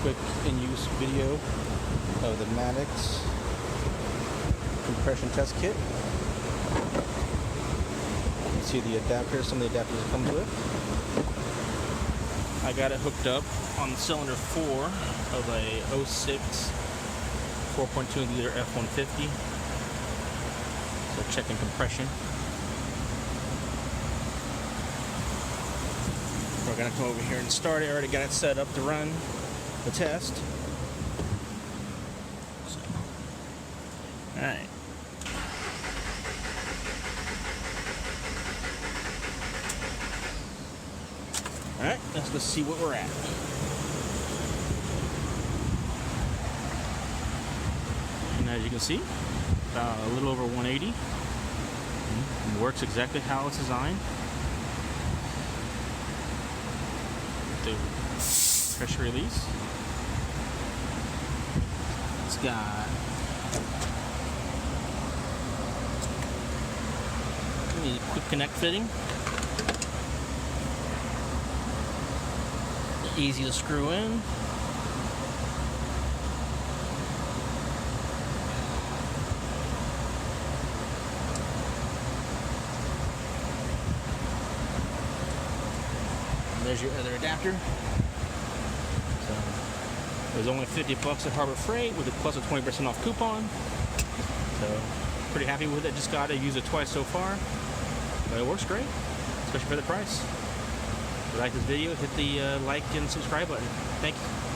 quick in-use video of the Maddox compression test kit. You can see the adapters, some of the adapters it comes with. I got it hooked up on cylinder 4 of a 06 4.2 liter F-150. So checking compression. We're gonna come over here and start it. I already got it set up to run the test. Alright. Alright, let's go see what we're at. And as you can see, about a little over 180. It works exactly how it's designed. The pressure release. It's got a quick connect fitting. Easy to screw in. There's your other adapter. So it was only $50 at Harbor Freight with a plus a 20% off coupon. So pretty happy with it. Just got to use it twice so far, but it works great, especially for the price. If you like this video, hit the like and subscribe button. Thank you.